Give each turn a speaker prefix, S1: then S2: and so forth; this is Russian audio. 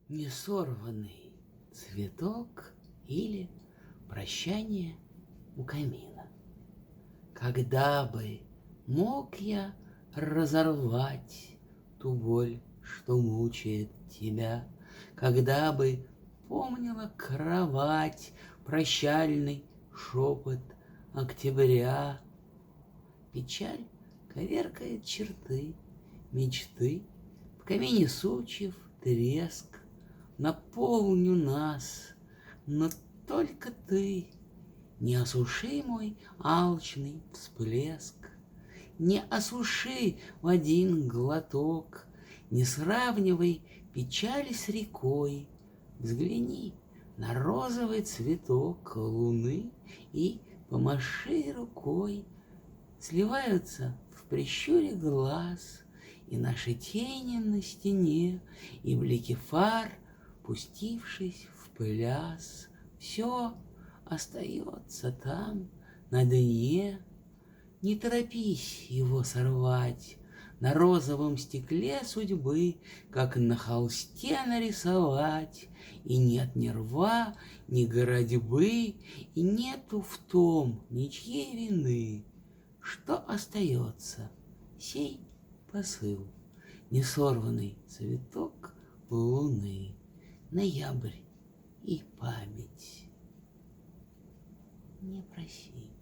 S1: Несорванный цветок или прощание у камина. Когда бы мог я разорвать ту боль, что мучает тебя, когда бы помнила кровать, прощальный шепот октября. Печаль коверкает черты мечты, в камине сучьев треск. Наполню нас, но только ты не осуши мой алчный всплеск, не осуши в один глоток, не сравнивай печаль с рекой. Взгляни на розовый цветок луны и помаши рукой. Сливаются в прищуре глаз и наши тени на стене, и блики фар, пустившись в пляс. Все остается там, на дне. Не торопись его сорвать, на розовом стекле судьбы, как на холсте нарисовать. И нет ни рва, ни городьбы, и нету в том ничьей вины. Что остается? Сей посыл, несорванный цветок луны, ноябрь и память. Не проси.